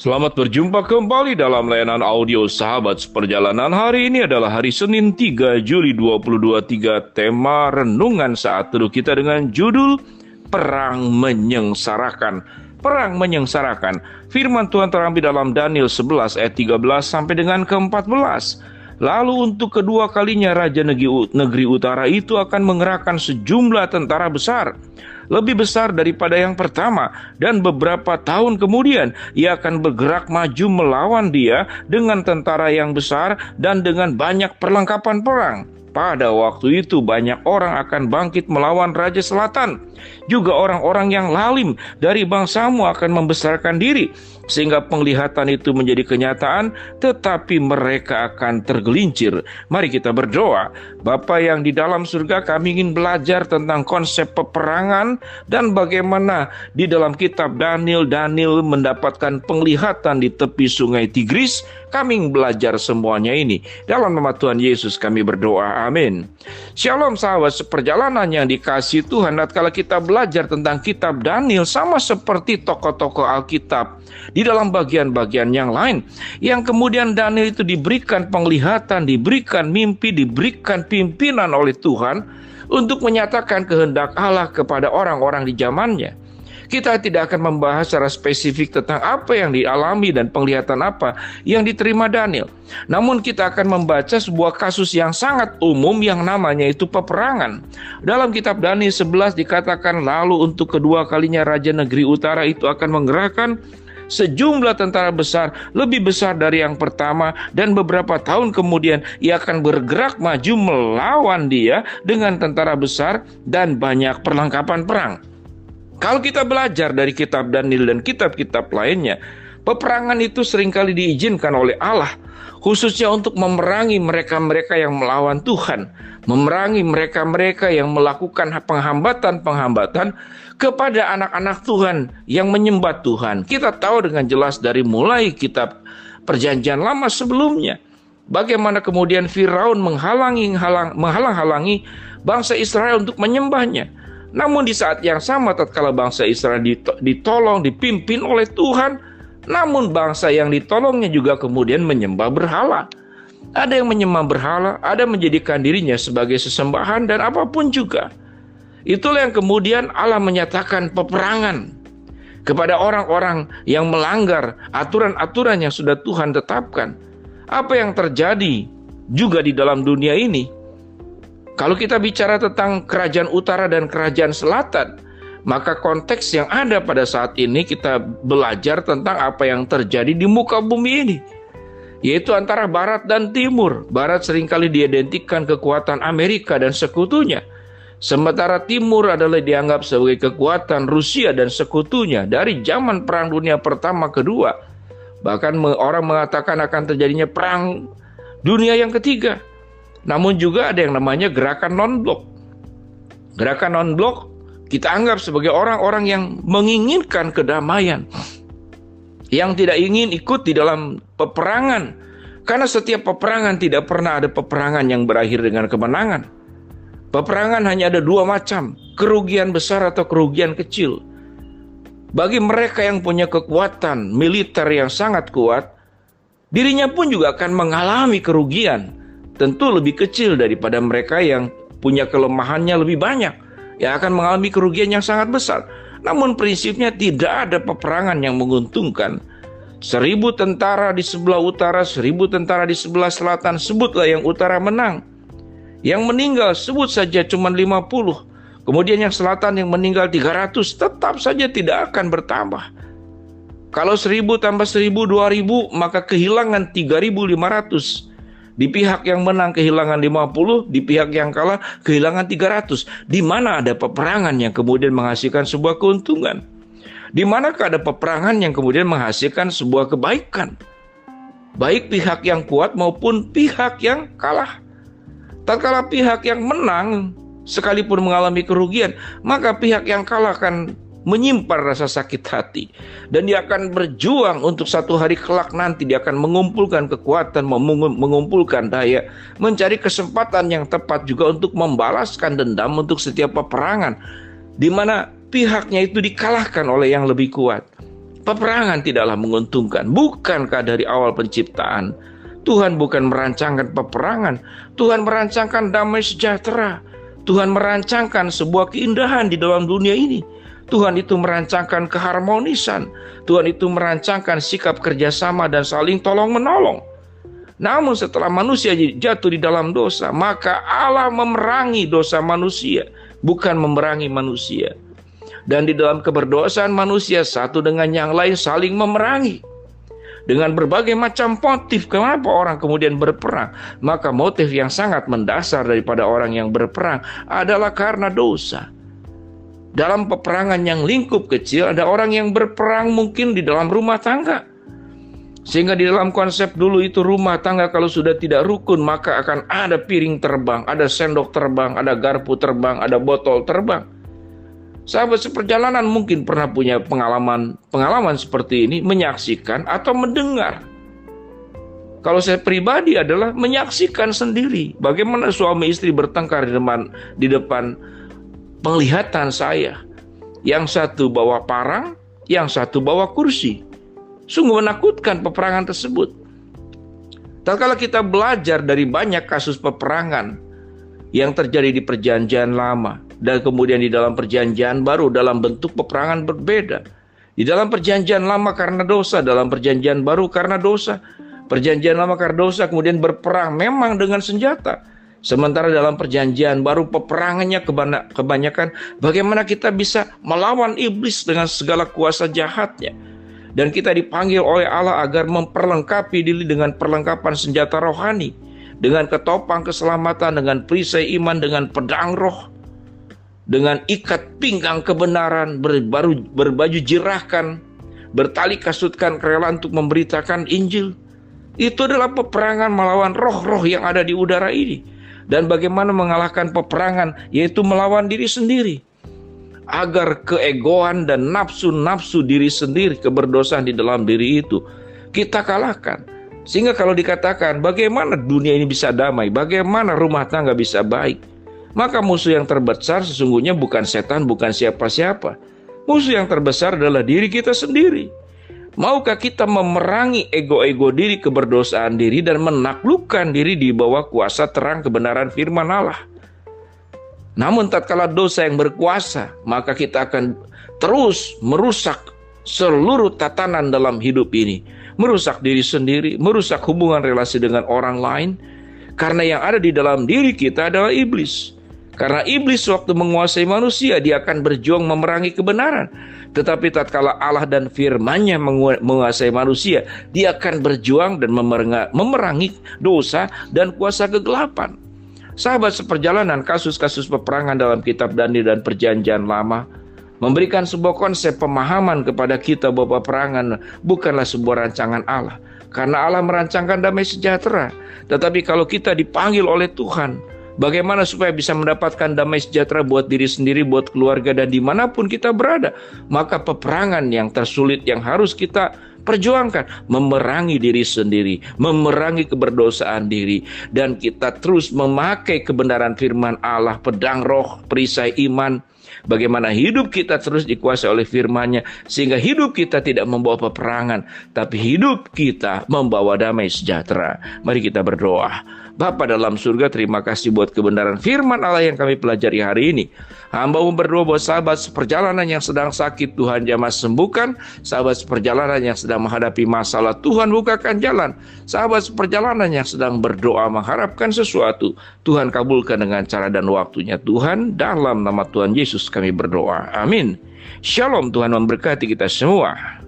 Selamat berjumpa kembali dalam layanan audio Sahabat Seperjalanan. Hari ini adalah hari Senin 3 Juli 2023. Tema renungan saat teduh kita dengan judul Perang Menyengsarakan. Perang menyengsarakan. Firman Tuhan terambil dalam Daniel 11 ayat 13 sampai dengan ke-14. Lalu untuk kedua kalinya Raja Negeri Utara itu akan mengerahkan sejumlah tentara besar, lebih besar daripada yang pertama, dan beberapa tahun kemudian ia akan bergerak maju melawan dia dengan tentara yang besar dan dengan banyak perlengkapan perang. Pada waktu itu banyak orang akan bangkit melawan Raja Selatan. Juga orang-orang yang lalim dari bangsamu akan membesarkan diri, sehingga penglihatan itu menjadi kenyataan, tetapi mereka akan tergelincir. Mari kita berdoa. Bapa yang di dalam surga, kami ingin belajar tentang konsep peperangan dan bagaimana di dalam kitab Daniel mendapatkan penglihatan di tepi sungai Tigris. Kami ingin belajar semuanya ini. Dalam nama Tuhan Yesus kami berdoa. Amin. Shalom sahabat seperjalanan yang dikasihi Tuhan. Tatkala kita belajar tentang kitab Daniel, sama seperti tokoh-tokoh Alkitab di dalam bagian-bagian yang lain, yang kemudian Daniel itu diberikan penglihatan, diberikan mimpi, diberikan pimpinan oleh Tuhan untuk menyatakan kehendak Allah kepada orang-orang di zamannya. Kita tidak akan membahas secara spesifik tentang apa yang dialami dan penglihatan apa yang diterima Daniel. Namun kita akan membaca sebuah kasus yang sangat umum yang namanya itu peperangan. Dalam kitab Daniel 11 dikatakan, lalu untuk kedua kalinya Raja Negeri Utara itu akan mengerahkan sejumlah tentara besar, lebih besar dari yang pertama, dan beberapa tahun kemudian ia akan bergerak maju melawan dia dengan tentara besar dan banyak perlengkapan perang. Kalau kita belajar dari kitab Daniel dan kitab-kitab lainnya, peperangan itu seringkali diizinkan oleh Allah, khususnya untuk memerangi mereka-mereka yang melawan Tuhan, memerangi mereka-mereka yang melakukan penghambatan-penghambatan kepada anak-anak Tuhan yang menyembah Tuhan. Kita tahu dengan jelas dari mulai kitab Perjanjian Lama sebelumnya, bagaimana kemudian Firaun menghalang-halangi bangsa Israel untuk menyembahnya. Namun di saat yang sama, tatkala bangsa Israel ditolong, dipimpin oleh Tuhan, namun bangsa yang ditolongnya juga kemudian menyembah berhala. Ada yang menyembah berhala, ada menjadikan dirinya sebagai sesembahan, dan apapun juga. Itulah yang kemudian Allah menyatakan peperangan kepada orang-orang yang melanggar aturan-aturan yang sudah Tuhan tetapkan. Apa yang terjadi juga di dalam dunia ini? Kalau kita bicara tentang kerajaan utara dan kerajaan selatan, maka konteks yang ada pada saat ini kita belajar tentang apa yang terjadi di muka bumi ini, yaitu antara barat dan timur. Barat seringkali diidentikan kekuatan Amerika dan sekutunya, sementara timur adalah dianggap sebagai kekuatan Rusia dan sekutunya dari zaman Perang Dunia Pertama Kedua. Bahkan orang mengatakan akan terjadinya Perang Dunia yang Ketiga. Namun juga ada yang namanya gerakan non-blok. Gerakan non-blok kita anggap sebagai orang-orang yang menginginkan kedamaian, yang tidak ingin ikut di dalam peperangan. Karena setiap peperangan tidak pernah ada peperangan yang berakhir dengan kemenangan. Peperangan hanya ada dua macam, kerugian besar atau kerugian kecil. Bagi mereka yang punya kekuatan militer yang sangat kuat, dirinya pun juga akan mengalami kerugian tentu lebih kecil daripada mereka yang punya kelemahannya lebih banyak, yang akan mengalami kerugian yang sangat besar. Namun prinsipnya tidak ada peperangan yang menguntungkan. 1000 tentara di sebelah utara, 1000 tentara di sebelah selatan, sebutlah yang utara menang. Yang meninggal sebut saja cuma 50. Kemudian yang selatan yang meninggal 300, tetap saja tidak akan bertambah. Kalau 1000 tambah 1000, 2000, maka kehilangan 3500. Di pihak yang menang kehilangan 50, di pihak yang kalah kehilangan 300. Di mana ada peperangan yang kemudian menghasilkan sebuah keuntungan? Di manakah ada peperangan yang kemudian menghasilkan sebuah kebaikan? Baik pihak yang kuat maupun pihak yang kalah. Tatkala pihak yang menang sekalipun mengalami kerugian, maka pihak yang kalah akan menyimpan rasa sakit hati, dan dia akan berjuang untuk satu hari kelak nanti dia akan mengumpulkan kekuatan, mengumpulkan daya, mencari kesempatan yang tepat juga untuk membalaskan dendam untuk setiap peperangan di mana pihaknya itu dikalahkan oleh yang lebih kuat. Peperangan tidaklah menguntungkan. Bukankah dari awal penciptaan Tuhan bukan merancangkan peperangan, Tuhan merancangkan damai sejahtera. Tuhan merancangkan sebuah keindahan di dalam dunia ini. Tuhan itu merancangkan keharmonisan. Tuhan itu merancangkan sikap kerjasama dan saling tolong-menolong. Namun setelah manusia jatuh di dalam dosa, maka Allah memerangi dosa manusia, bukan memerangi manusia. Dan di dalam keberdosaan manusia satu dengan yang lain saling memerangi. Dengan berbagai macam motif kenapa orang kemudian berperang. Maka motif yang sangat mendasar daripada orang yang berperang adalah karena dosa. Dalam peperangan yang lingkup kecil, ada orang yang berperang mungkin di dalam rumah tangga. Sehingga di dalam konsep dulu itu rumah tangga kalau sudah tidak rukun, maka akan ada piring terbang, ada sendok terbang, ada garpu terbang, ada botol terbang. Sahabat seperjalanan mungkin pernah punya pengalaman seperti ini, menyaksikan atau mendengar. Kalau saya pribadi adalah menyaksikan sendiri bagaimana suami istri bertengkar di depan penglihatan saya. Yang satu bawa parang, yang satu bawa kursi. Sungguh menakutkan peperangan tersebut. Tatkala kita belajar dari banyak kasus peperangan yang terjadi di perjanjian lama dan kemudian di dalam perjanjian baru dalam bentuk peperangan berbeda. Di dalam perjanjian lama karena dosa, dalam perjanjian baru karena dosa. Perjanjian lama karena dosa kemudian berperang memang dengan senjata. Sementara dalam perjanjian baru peperangannya kebanyakan bagaimana kita bisa melawan iblis dengan segala kuasa jahatnya. Dan kita dipanggil oleh Allah agar memperlengkapi diri dengan perlengkapan senjata rohani. Dengan ketopang keselamatan, dengan perisai iman, dengan pedang roh. Dengan ikat pinggang kebenaran, berbaju jirahkan, bertali kasutkan kerelaan untuk memberitakan Injil. Itu adalah peperangan melawan roh-roh yang ada di udara ini. Dan bagaimana mengalahkan peperangan, yaitu melawan diri sendiri. Agar keegoan dan nafsu-nafsu diri sendiri, keberdosaan di dalam diri itu, kita kalahkan. Sehingga kalau dikatakan bagaimana dunia ini bisa damai, bagaimana rumah tangga bisa baik, maka musuh yang terbesar sesungguhnya bukan setan, bukan siapa-siapa. Musuh yang terbesar adalah diri kita sendiri. Maukah kita memerangi ego-ego diri, keberdosaan diri, dan menaklukkan diri di bawah kuasa terang kebenaran firman Allah? Namun tatkala dosa yang berkuasa, maka kita akan terus merusak seluruh tatanan dalam hidup ini. Merusak diri sendiri, merusak hubungan relasi dengan orang lain. Karena yang ada di dalam diri kita adalah iblis. Karena iblis waktu menguasai manusia, dia akan berjuang memerangi kebenaran. Tetapi tatkala Allah dan firman-Nya menguasai manusia, dia akan berjuang dan memerangi dosa dan kuasa kegelapan. Sahabat seperjalanan, kasus-kasus peperangan dalam kitab Daniel dan perjanjian lama memberikan sebuah konsep pemahaman kepada kita bahwa peperangan bukanlah sebuah rancangan Allah. Karena Allah merancangkan damai sejahtera. Tetapi kalau kita dipanggil oleh Tuhan, bagaimana supaya bisa mendapatkan damai sejahtera buat diri sendiri, buat keluarga, dan dimanapun kita berada. Maka peperangan yang tersulit yang harus kita perjuangkan, memerangi diri sendiri, memerangi keberdosaan diri. Dan kita terus memakai kebenaran firman Allah, pedang roh, perisai iman. Bagaimana hidup kita terus dikuasai oleh firman-Nya, sehingga hidup kita tidak membawa peperangan, tapi hidup kita membawa damai sejahtera. Mari kita berdoa. Bapa dalam surga, terima kasih buat kebenaran firman Allah yang kami pelajari hari ini. Hamba-Mu berdoa buat sahabat seperjalanan yang sedang sakit, Tuhan jamah sembuhkan. Sahabat seperjalanan yang sedang menghadapi masalah, Tuhan bukakan jalan. Sahabat seperjalanan yang sedang berdoa mengharapkan sesuatu, Tuhan kabulkan dengan cara dan waktunya. Tuhan, dalam nama Tuhan Yesus kami berdoa. Amin. Shalom, Tuhan memberkati kita semua.